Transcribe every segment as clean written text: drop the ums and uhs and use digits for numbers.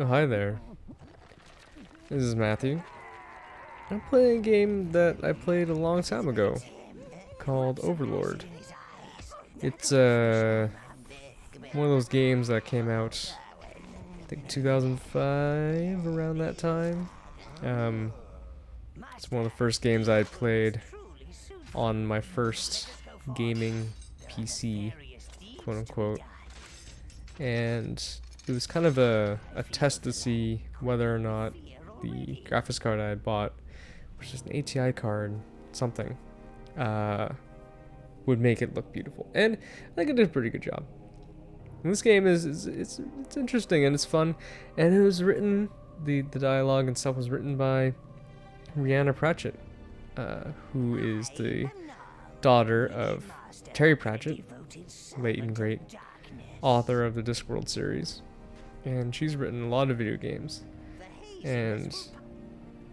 Oh, hi there. This is Matthew. I'm playing a game that I played a long time ago called Overlord. It's one of those games that came out, I think 2005, around that time. Um, it's one of the first games I had played on my first gaming PC, quote unquote. And it was kind of a test to see whether or not the graphics card I had bought, which is an ATI card, something, uh, would make it look beautiful. And I think it did a pretty good job. And this game it's interesting and it's fun, and it was written, the dialogue and stuff was written by Rhianna Pratchett, who is the daughter of Terry Pratchett, late and great author of the Discworld series, and she's written a lot of video games. And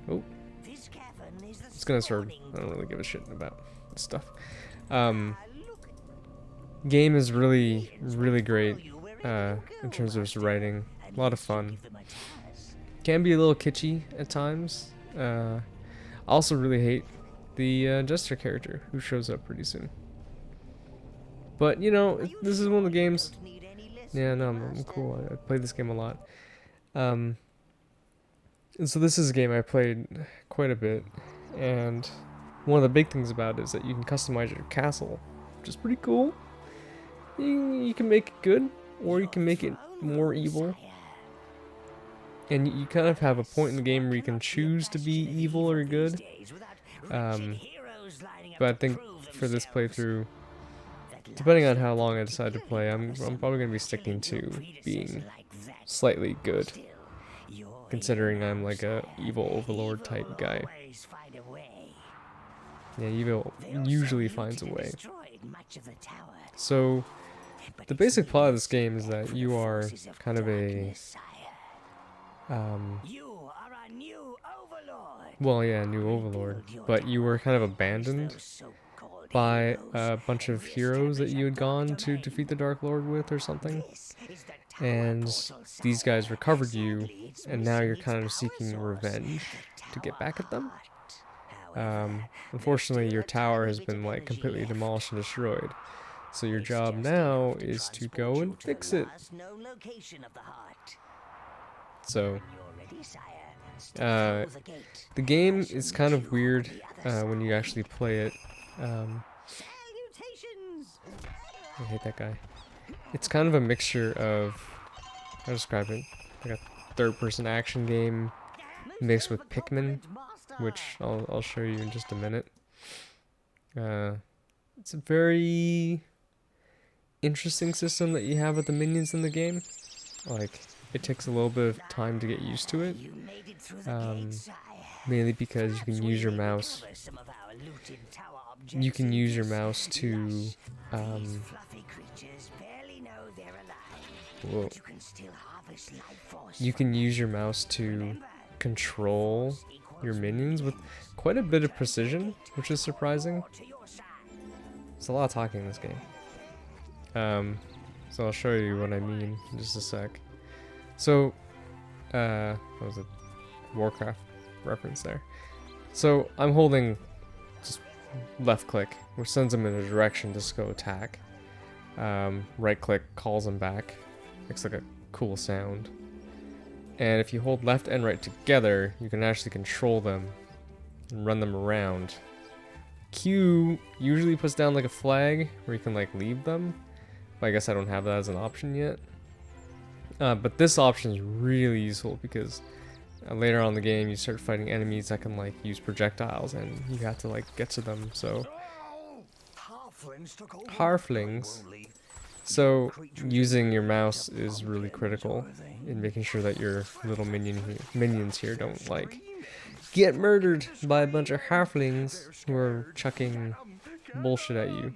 oh, it's gonna start. I don't really give a shit about this stuff. Game is really great in terms of its writing. A lot of fun. Can be a little kitschy at times. I also really hate the Jester character who shows up pretty soon. But you know, this is one of the games. Yeah, no, I'm cool. I played this game a lot. And so this is a game I played quite a bit, and one of the big things about it is that you can customize your castle, which is pretty cool. You can make it good, or you can make it more evil. And you kind of have a point in the game where you can choose to be evil or good. But I think for this playthrough, depending on how long I decide to play, I'm probably going to be sticking to being slightly good, considering I'm like a evil overlord type guy. Yeah, evil usually finds a way. So, the basic plot of this game is that you are kind of a, well, yeah, new overlord, but you were kind of abandoned by a bunch of heroes that you had gone to defeat the Dark Lord with or something. And these guys recovered you, and now you're kind of seeking revenge to get back at them. Unfortunately, your tower has been like completely demolished and destroyed. So your job now is to go and fix it. So, the game is kind of weird when you actually play it. I hate that guy. It's kind of a mixture of, how to describe it, like a third-person action game mixed with Pikmin, which I'll show you in just a minute. It's a very interesting system that you have with the minions in the game. Like, it takes a little bit of time to get used to it, mainly because you can use your mouse. You can use your mouse to whoa. You can use your mouse to control your minions with quite a bit of precision, which is surprising. There's a lot of talking in this game. So I'll show you what I mean in just a sec. So, what was it? Warcraft reference there. So I'm holding just left click, which sends them in a direction to go attack. Right click calls them back. Makes like a cool sound. And if you hold left and right together, you can actually control them and run them around. Q usually puts down like a flag where you can like leave them, but I guess I don't have that as an option yet. But this option is really useful because later on in the game you start fighting enemies that can like use projectiles and you have to like get to them. So Harflings. So using your mouse is really critical in making sure that your little minions here don't like get murdered by a bunch of halflings who are chucking bullshit at you.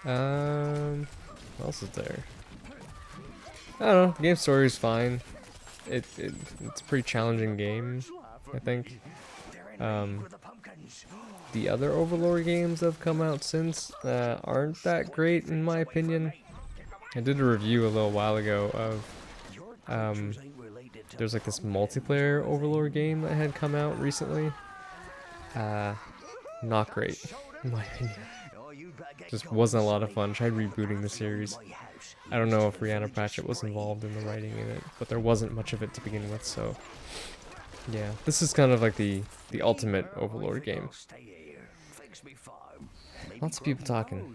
What else is there? I don't know. The game story is fine. It's a pretty challenging game, I think. The other Overlord games that have come out since aren't that great in my opinion. I did a review a little while ago of There's like this multiplayer Overlord game that had come out recently. Not great, in my opinion. Just wasn't a lot of fun. Tried rebooting the series. I don't know if Rhianna Pratchett was involved in the writing in it, but there wasn't much of it to begin with, so yeah. This is kind of like the ultimate Overlord game. Lots of people talking.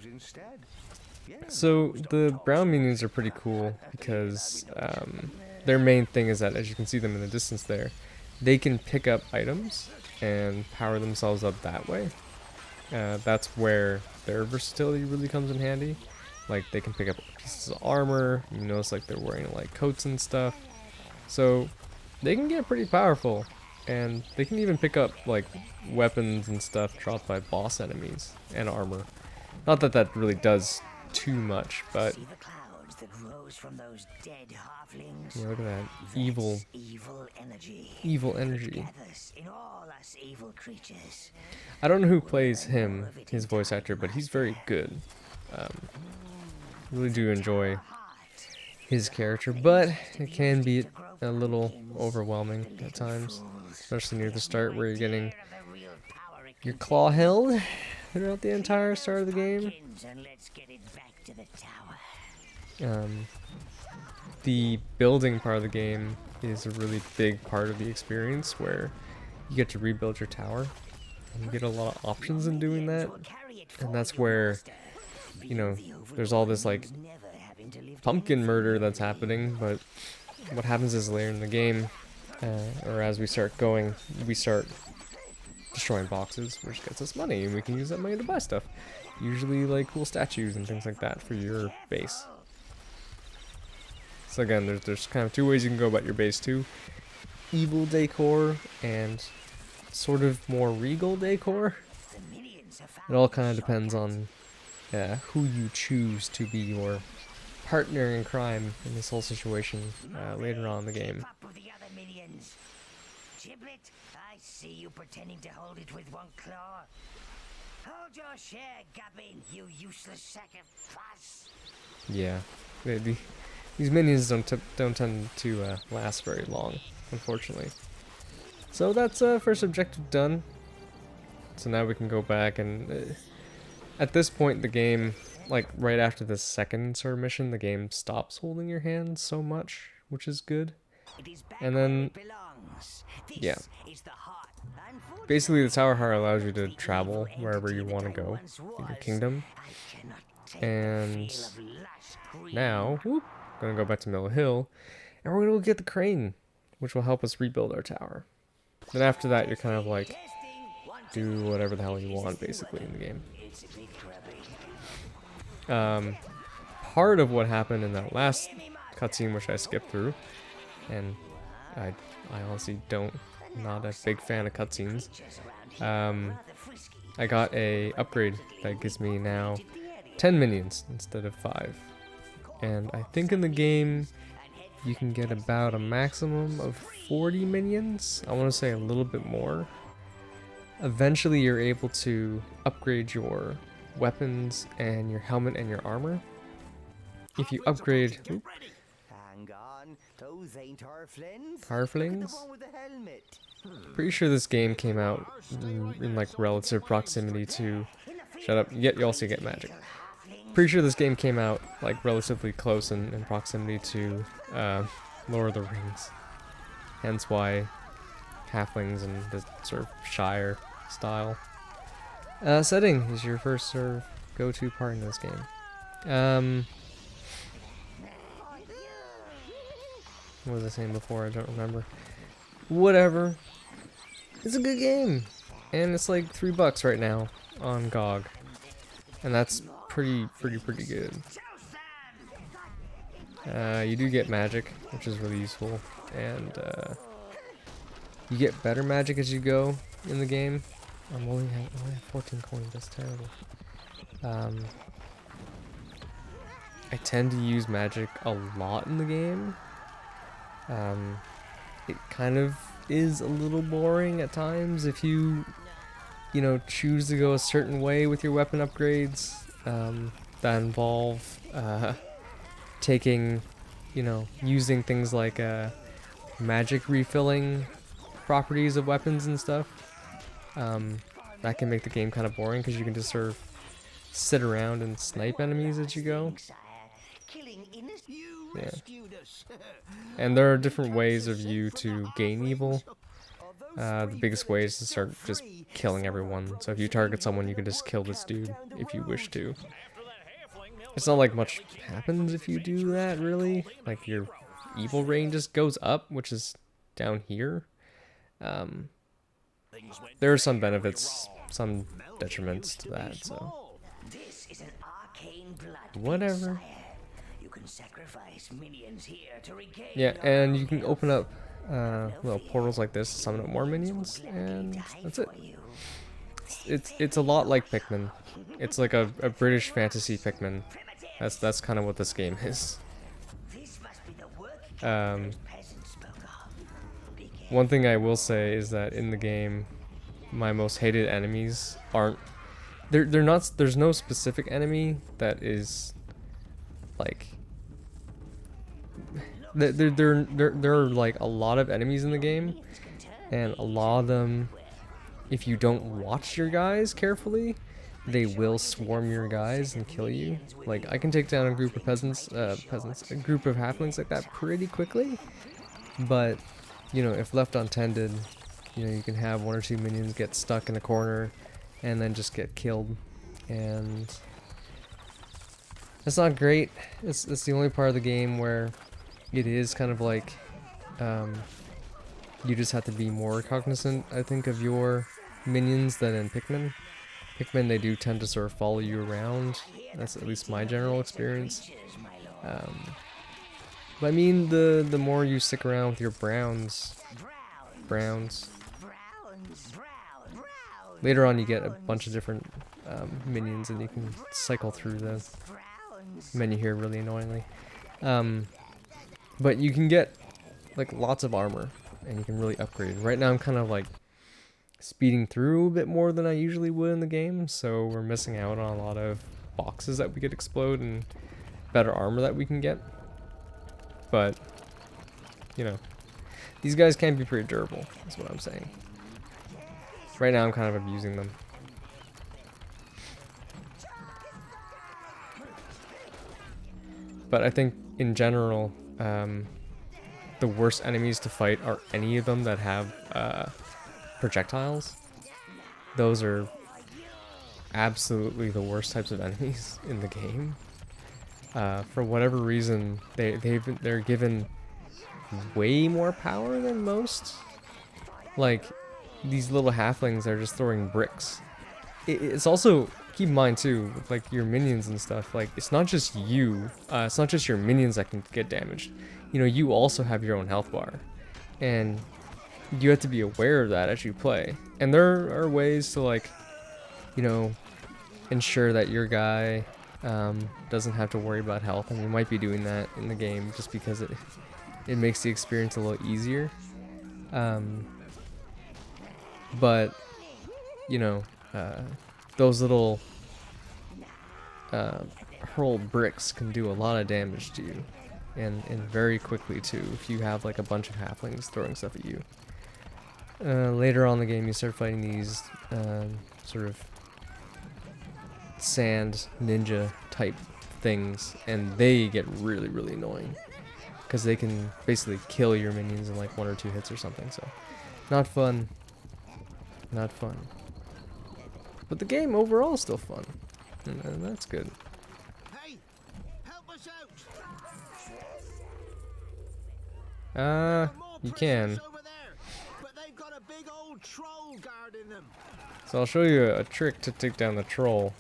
So the brown minions are pretty cool because their main thing is that, as you can see them in the distance there, they can pick up items and power themselves up that way. That's where their versatility really comes in handy. Like, they can pick up pieces of armor. You notice like they're wearing like coats and stuff. So they can get pretty powerful, and they can even pick up like weapons and stuff dropped by boss enemies and armor. Not that that really does too much, but yeah, look at that evil energy. I don't know who plays him, his voice actor, but he's very good. Really do enjoy his character, but it can be a little overwhelming at times, especially near the start where you're getting your claw held throughout the entire start of the game. The building part of the game is a really big part of the experience, where you get to rebuild your tower, and you get a lot of options in doing that. And that's where, you know, there's all this like pumpkin murder that's happening, but what happens is later in the game, or as we start going, we start destroying boxes, which gets us money, and we can use that money to buy stuff. Usually like cool statues and things like that for your base. So again, there's kind of two ways you can go about your base too. Evil decor and sort of more regal decor. It all kind of depends on who you choose to be your partner in crime in this whole situation later on in the game. Giblet, I see you pretending to hold it with one claw. Hold your share, Gubbin, you useless sack of pus. Yeah, these minions don't tend to last very long, unfortunately. So that's first objective done. So now we can go back and at this point the game, like right after the second sort of mission, the game stops holding your hand so much, which is good. And then, yeah, basically the Tower Heart allows you to travel wherever you want to go in your kingdom. And now, gonna go back to Mill Hill, and we're gonna go get the crane, which will help us rebuild our tower. Then after that, you're kind of like, do whatever the hell you want, basically, in the game. Part of what happened in that last cutscene, which I skipped through, and I honestly not a big fan of cutscenes. I got a upgrade that gives me now 10 minions instead of 5. And I think in the game you can get about a maximum of 40 minions. I want to say a little bit more. Eventually you're able to upgrade your weapons and your helmet and your armor. If you upgrade... Harflings? Pretty sure this game came out in like relative proximity to... Shut up, you also get magic. Pretty sure this game came out like relatively close in proximity to Lord of the Rings. Hence why halflings and the sort of Shire style. Setting is your first sort of go-to part in this game. What was I saying before? I don't remember. Whatever. It's a good game. And it's like $3 right now on GOG. And that's pretty good. You do get magic, which is really useful. And you get better magic as you go in the game. I only have 14 coins, that's terrible. I tend to use magic a lot in the game. It kind of is a little boring at times if you choose to go a certain way with your weapon upgrades that involve taking you know, using things like magic refilling properties of weapons and stuff. That can make the game kind of boring because you can just sort of sit around and snipe enemies as you go. Yeah. And there are different ways of you to gain evil. The biggest way is to start just killing everyone. So if you target someone, you can just kill this dude if you wish to. It's not like much happens if you do that, really. Like, your evil range just goes up, which is down here. There are some benefits, some detriments to that, so whatever. Yeah, and you can open up little portals like this to summon up more minions, and that's it. It's a lot like Pikmin. It's like a British fantasy Pikmin. That's kind of what this game is. One thing I will say is that in the game, my most hated enemies aren't. They're not. There's no specific enemy that is like. There are like a lot of enemies in the game, and a lot of them, if you don't watch your guys carefully, they will swarm your guys and kill you. Like, I can take down a group of a group of halflings like that pretty quickly, but you know, if left untended, you know, you can have one or two minions get stuck in a corner and then just get killed, and it's not great. It's the only part of the game where it is kind of like you just have to be more cognizant, I think, of your minions than in Pikmin. Pikmin, they do tend to sort of follow you around. That's at least my general experience. But I mean, the more you stick around with your browns, later on you get a bunch of different minions, and you can cycle through the menu here really annoyingly. But you can get like lots of armor, and you can really upgrade. Right now I'm kind of like speeding through a bit more than I usually would in the game, so we're missing out on a lot of boxes that we could explode and better armor that we can get. But, you know, these guys can be pretty durable, is what I'm saying. Right now I'm kind of abusing them. But I think in general, the worst enemies to fight are any of them that have projectiles. Those are absolutely the worst types of enemies in the game. For whatever reason, they're given way more power than most. Like, these little halflings are just throwing bricks. It's also, keep in mind too, with like your minions and stuff, like, it's not just you, it's not just your minions that can get damaged. You know, you also have your own health bar, and you have to be aware of that as you play. And there are ways to, like, you know, ensure that your guy doesn't have to worry about health, and you might be doing that in the game just because it makes the experience a little easier. But you know, those little hurled bricks can do a lot of damage to you, and very quickly too, if you have like a bunch of halflings throwing stuff at you. Later on in the game, you start fighting these sort of sand ninja type things, and they get really, really annoying because they can basically kill your minions in like 1 or 2 hits or something. So, not fun. Not fun. But the game overall is still fun, and that's good. Hey, help us out. You can. over there, but they've got a big old troll guarding them. So I'll show you a trick to take down the troll.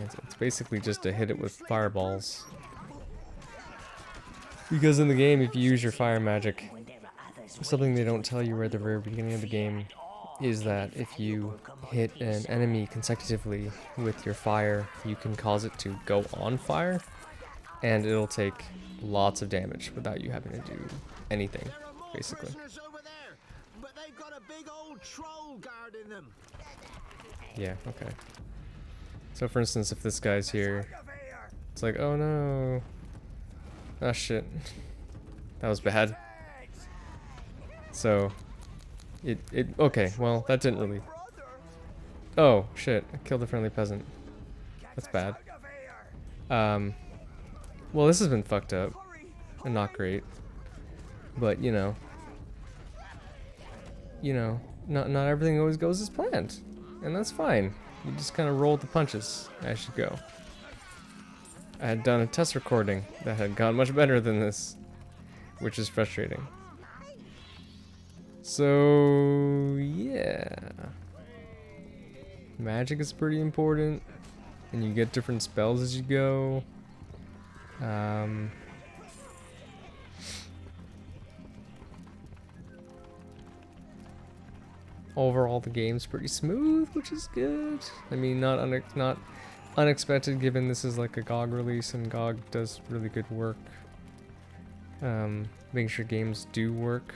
It's basically just to hit it with fireballs. Because in the game, if you use your fire magic, something they don't tell you right at the very beginning of the game is that if you hit an enemy consecutively with your fire, you can cause it to go on fire, and it'll take lots of damage without you having to do anything, basically. Over there, but they've got a big old troll guarding them. Yeah, okay. So for instance, if this guy's here, it's like, oh no. Oh shit. That was bad. So, okay, well, that didn't really... Oh, shit, I killed a friendly peasant. That's bad. Well, this has been fucked up. And not great. But, you know, not everything always goes as planned. And that's fine. You just kind of roll the punches as you go. I had done a test recording that had gone much better than this, which is frustrating. So, yeah. Magic is pretty important, and you get different spells as you go. Overall, the game's pretty smooth, which is good. I mean, not unexpected, given this is like a GOG release, and GOG does really good work. Making sure games do work.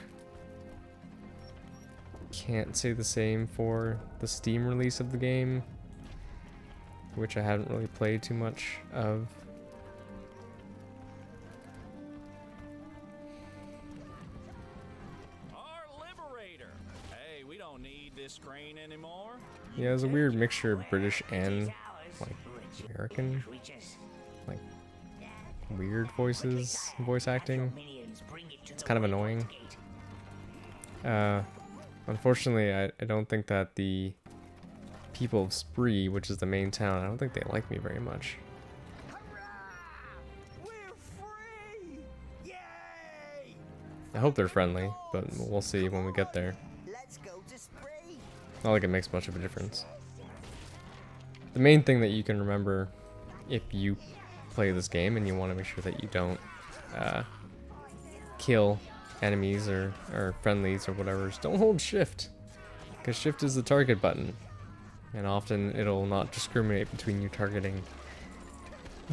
Can't say the same for the Steam release of the game, which I haven't really played too much of. Our liberator. Hey, we don't need this crane anymore. Yeah, it's a weird mixture of British and like American, like weird voice acting. It's kind of annoying. Unfortunately, I don't think that the people of Spree, which is the main town, I don't think they like me very much. I hope they're friendly, but we'll see when we get there. Not like it makes much of a difference. The main thing that you can remember if you play this game and you want to make sure that you don't kill enemies or friendlies or whatever, is don't hold shift, because shift is the target button, and often it'll not discriminate between you targeting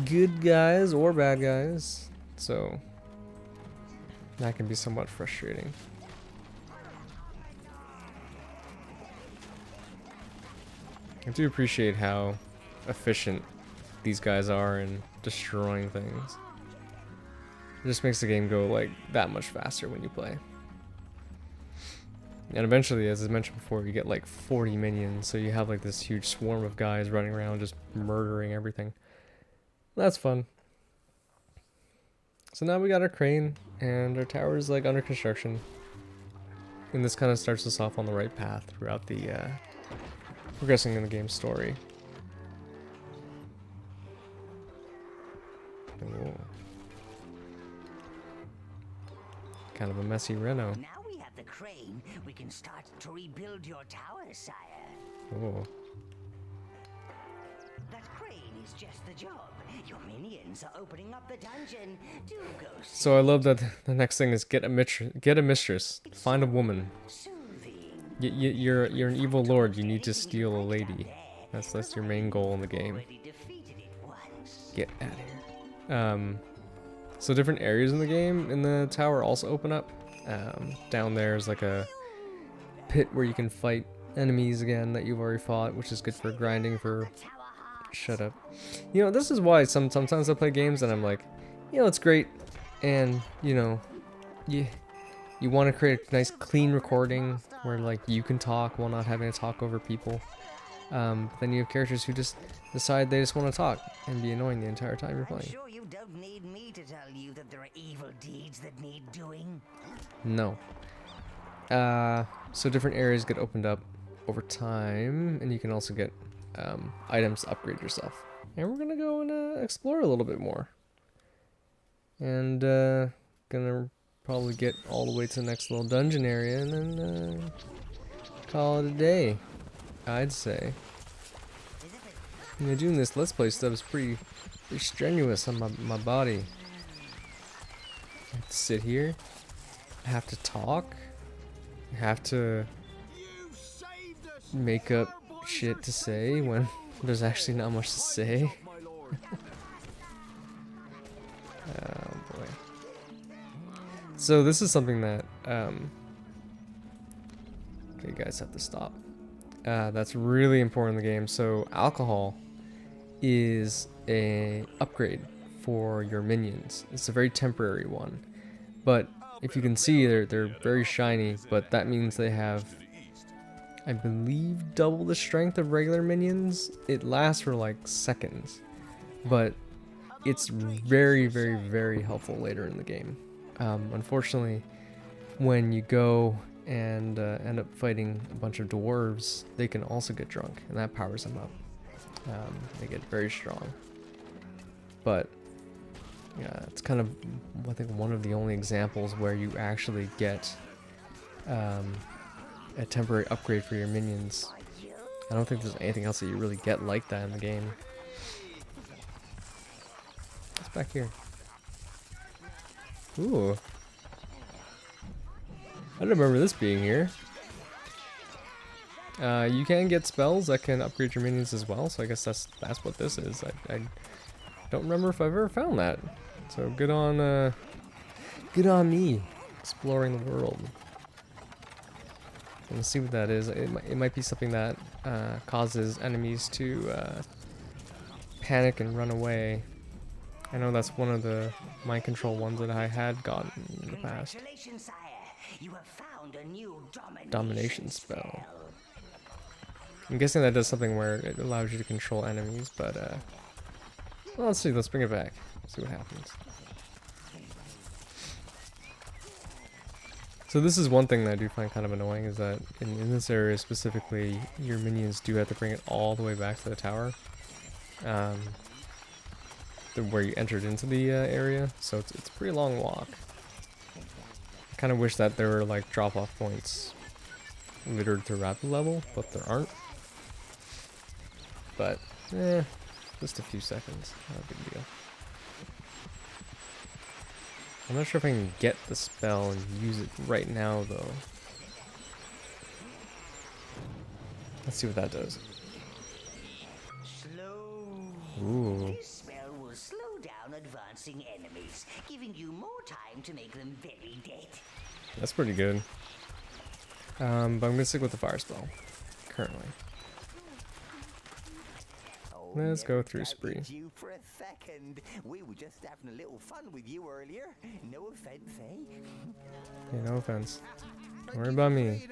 good guys or bad guys, so that can be somewhat frustrating. I do appreciate how efficient these guys are in destroying things. It just makes the game go like that much faster when you play. And eventually, as I mentioned before, you get like 40 minions, so you have like this huge swarm of guys running around just murdering everything. That's fun. So now we got our crane, and our tower is like under construction. And this kind of starts us off on the right path throughout the progressing in the game's story. Ooh. Kind of a messy reno. Now we have the crane, we can start to rebuild your tower, sire. Oh. That crane is just the job. Your minions are opening up the dungeon. Do go see. So I love that the next thing is get a mistress, find a woman. Soothing. You're an evil lord. You need to steal a lady. That's your main goal in the game. Already defeated it once. Get out of here. So different areas in the game in the tower also open up. Down there is like a pit where you can fight enemies again that you've already fought, which is good for grinding for... Shut up. You know, this is why sometimes I play games and I'm like, you know, it's great, and you know, you want to create a nice clean recording where like you can talk while not having to talk over people. But then you have characters who just decide they just want to talk and be annoying the entire time you're playing. Sure you don't need me to tell you that there are evil deeds that need doing. No. So different areas get opened up over time, and you can also get items to upgrade yourself. And we're gonna go and explore a little bit more. And gonna probably get all the way to the next little dungeon area and then call it a day, I'd say. You know, doing this Let's Play stuff is pretty strenuous on my body. I have to sit here. I have to talk. I have to make up shit to say when there's actually not much to say. Oh boy. So this is something that okay, you guys have to stop. That's really important in the game. So alcohol is a upgrade for your minions. It's a very temporary one, but if you can see, they're very shiny, but that means they have, I believe, double the strength of regular minions. It lasts for like seconds, but it's very, very, very helpful later in the game. Unfortunately, when you go and end up fighting a bunch of dwarves, they can also get drunk, and that powers them up. They get very strong. But yeah, it's kind of, I think, one of the only examples where you actually get a temporary upgrade for your minions. I don't think there's anything else that you really get like that in the game. What's back here? Ooh. I don't remember this being here. You can get spells that can upgrade your minions as well, so I guess that's what this is. I don't remember if I've ever found that. So good on me, exploring the world. Let's see what that is. It might be something that causes enemies to panic and run away. I know that's one of the mind control ones that I had gotten in the past. Congratulations, sire. You have found a new Domination spell. I'm guessing that does something where it allows you to control enemies, but well, let's see. Let's bring it back. See what happens. So this is one thing that I do find kind of annoying, is that in this area specifically, your minions do have to bring it all the way back to the tower, where you entered into the area. So it's a pretty long walk. I kind of wish that there were like drop-off points littered throughout the level, but there aren't. But just a few seconds, not a big deal. I'm not sure if I can get the spell and use it right now, though. Let's see what that does. Slow. Ooh. This spell will slow down advancing enemies, giving you more time to make them very dead. That's pretty good. But I'm gonna stick with the fire spell currently. Let's go through spree. You for a second. We were just having a little fun with you earlier. No offense, eh? Yeah, no offense. Don't worry about me.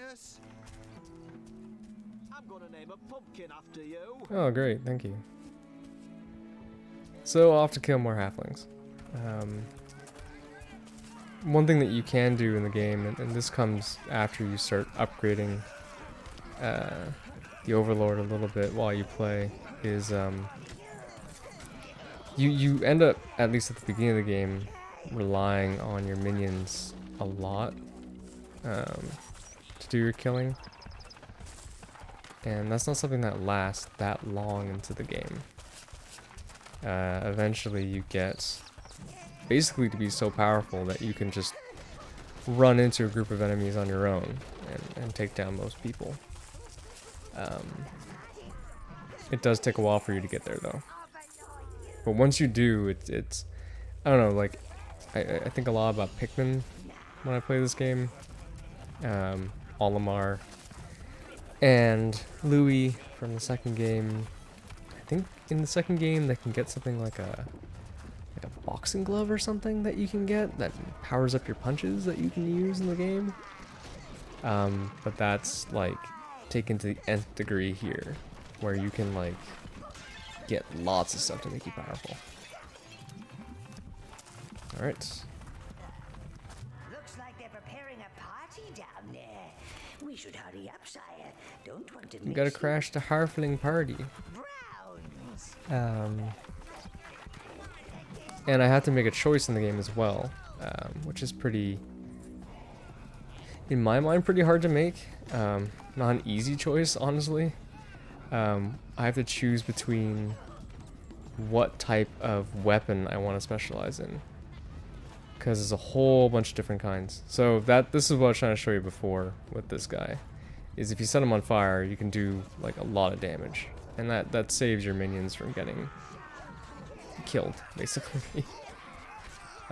I'm gonna name a pumpkin after you. Oh, great, thank you. So I'll have to kill more halflings. One thing that you can do in the game, and this comes after you start upgrading the Overlord a little bit while you play, is you end up, at least at the beginning of the game, relying on your minions a lot to do your killing, and that's not something that lasts that long into the game. Eventually you get basically to be so powerful that you can just run into a group of enemies on your own and take down most people. It does take a while for you to get there, though. But once you do, it's I don't know, like, I think a lot about Pikmin when I play this game. Olimar and Louis from the second game. I think in the second game they can get something like a boxing glove or something that you can get that powers up your punches that you can use in the game. But that's like taken to the nth degree here, where you can like get lots of stuff to make you powerful. Alright. Looks like they're preparing a party down there. We should hurry up, sire. Don't want to You gotta miss crash the Harfling party. Browns. And I had to make a choice in the game as well, which is pretty, in my mind, pretty hard to make. Not an easy choice, honestly. I have to choose between what type of weapon I want to specialize in, because there's a whole bunch of different kinds. So this is what I was trying to show you before with this guy, is if you set him on fire, you can do like a lot of damage, and that saves your minions from getting killed, basically.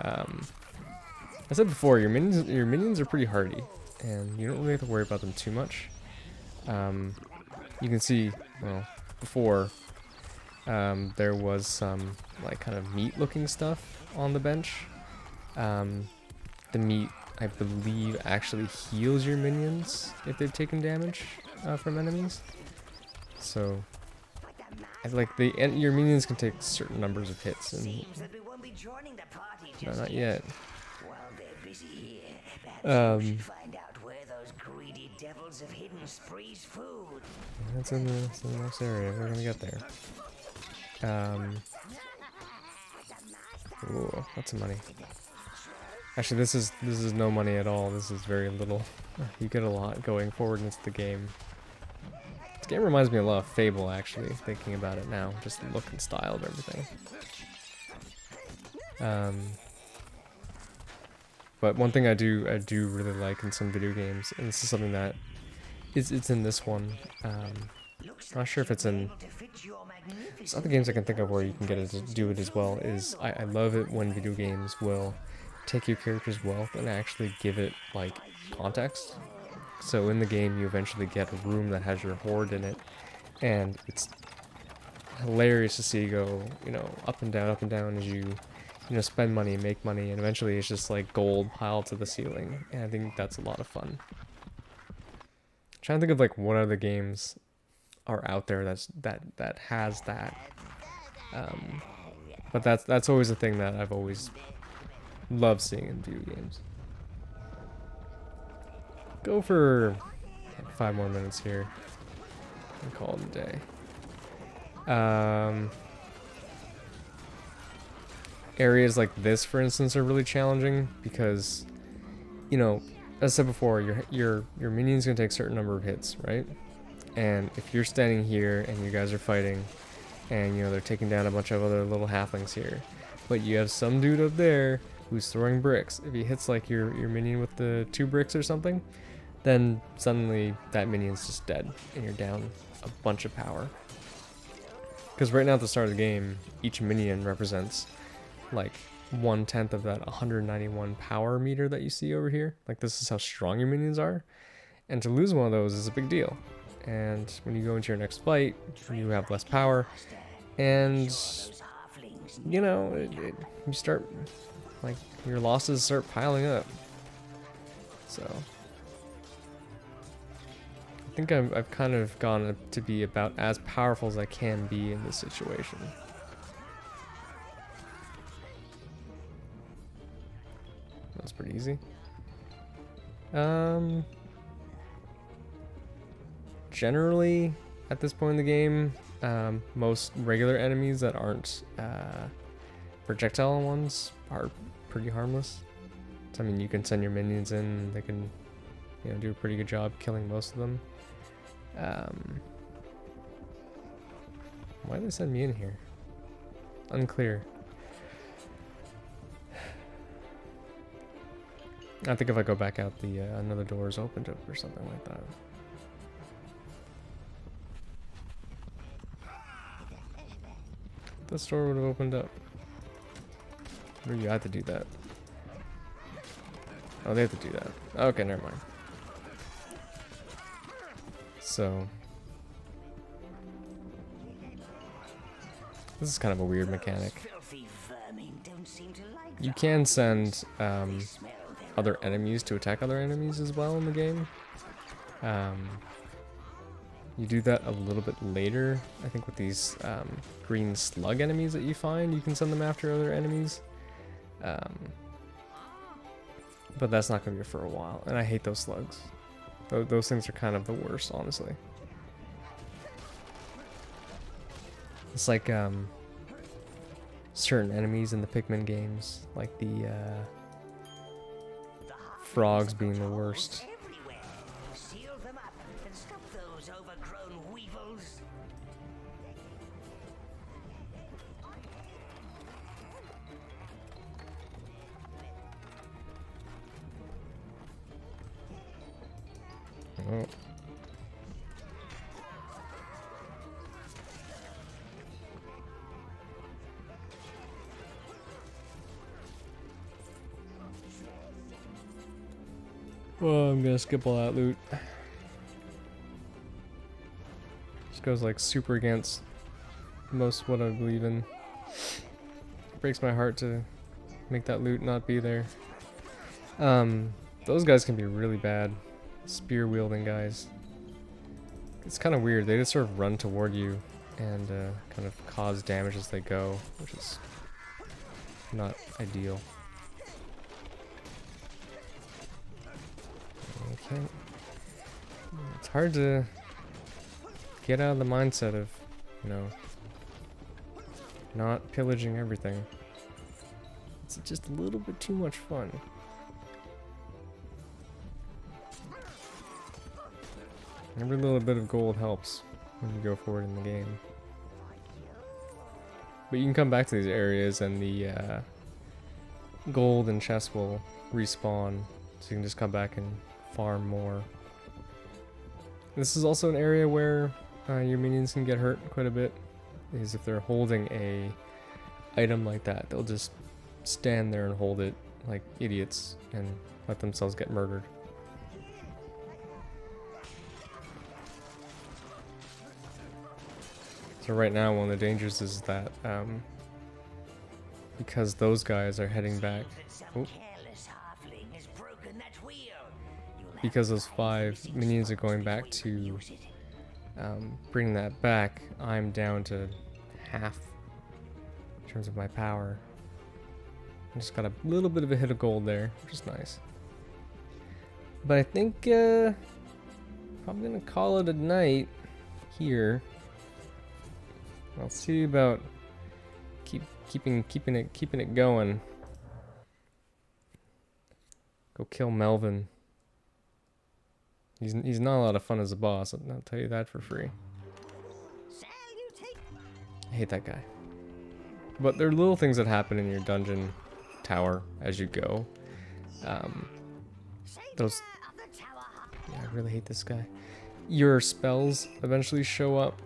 I said before, your minions are pretty hardy, and you don't really have to worry about them too much. You can see, well, before, there was some like kind of meat looking stuff on the bench. The meat, I believe, actually heals your minions if they've taken damage from enemies. So, your minions can take certain numbers of hits. And Seems that we won't be joining the party no, just not yet. While they're busy here, perhaps we should find out where those greedy devils have hidden Spree's food. That's in the next area. We're gonna get there. Ooh, lots of money. Actually, this is no money at all. This is very little. You get a lot going forward into the game. This game reminds me a lot of Fable, actually, thinking about it now. Just the look and style of everything. But one thing I do really like in some video games, and this is something that it's in this one. I'm not sure if it's in some other games I can think of where you can get it to do it as well. Is I love it when video games will take your character's wealth and actually give it like context. So in the game you eventually get a room that has your hoard in it, and it's hilarious to see you go, you know, up and down as you spend money, make money, and eventually it's just like gold piled to the ceiling, and I think that's a lot of fun. I'm trying to think of like what other games are out there that has that. But that's always a thing that I've always loved seeing in video games. Go for 5 more minutes here and call it a day. Areas like this, for instance, are really challenging because, you know, as I said before, your minion's gonna take a certain number of hits, right? And if you're standing here and you guys are fighting, and you know they're taking down a bunch of other little halflings here, but you have some dude up there who's throwing bricks. If he hits like your minion with the 2 bricks or something, then suddenly that minion's just dead, and you're down a bunch of power. Because right now at the start of the game, each minion represents like 1/10 of that 191 power meter that you see over here. Like, this is how strong your minions are, and to lose one of those is a big deal. And when you go into your next fight, you have less power, and you know you start, like, your losses start piling up. So I think I've kind of gone to be about as powerful as I can be in this situation. That's pretty easy. Generally, at this point in the game, most regular enemies that aren't projectile ones are pretty harmless. So, I mean, you can send your minions in, and they can, you know, do a pretty good job killing most of them. Why did they send me in here? Unclear. I think if I go back out, the another door is opened up or something like that. This door would have opened up. Or you had to do that. Oh, they have to do that. Okay, never mind. So this is kind of a weird mechanic. You can send other enemies to attack other enemies as well in the game. You do that a little bit later, I think, with these green slug enemies that you find. You can send them after other enemies. But that's not going to be for a while, and I hate those slugs. Those things are kind of the worst, honestly. It's like certain enemies in the Pikmin games, like the frogs being the worst. Oh. Well, I'm gonna skip all that loot. Just goes like super against most what I believe in. It breaks my heart to make that loot not be there. Those guys can be really bad. Spear wielding guys. It's kind of weird. They just sort of run toward you and kind of cause damage as they go, which is not ideal. Okay. It's hard to get out of the mindset of, you know, not pillaging everything. It's just a little bit too much fun. Every little bit of gold helps when you go forward in the game. But you can come back to these areas and the gold and chests will respawn, so you can just come back and farm more. This is also an area where your minions can get hurt quite a bit, because if they're holding a item like that, they'll just stand there and hold it like idiots and let themselves get murdered. So right now one of the dangers is that because those guys are heading back, because those 5 minions are going back to bring that back, I'm down to half in terms of my power. I just got a little bit of a hit of gold there, which is nice. But I think probably gonna call it a night here. I'll see about keeping it going. Go kill Melvin. He's not a lot of fun as a boss, I'll tell you that for free. I hate that guy. But there are little things that happen in your dungeon tower as you go. Those... Yeah, I really hate this guy. Your spells eventually show up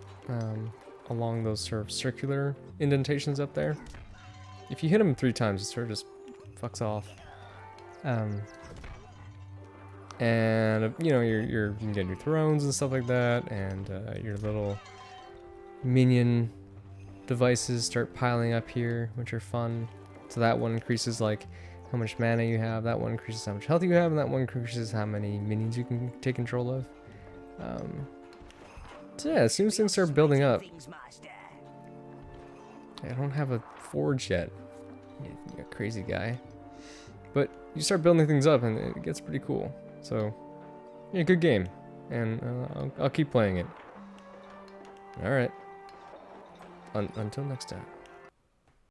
along those sort of circular indentations up there. If you hit him 3 times, it sort of just fucks off. And you know, you can get your thrones and stuff like that, and your little minion devices start piling up here, which are fun. So that one increases like how much mana you have, that one increases how much health you have, and that one increases how many minions you can take control of. So yeah, as soon as things start building up, I don't have a forge yet, you crazy guy. But you start building things up and it gets pretty cool. So, yeah, good game, and I'll keep playing it. All right. Until next time.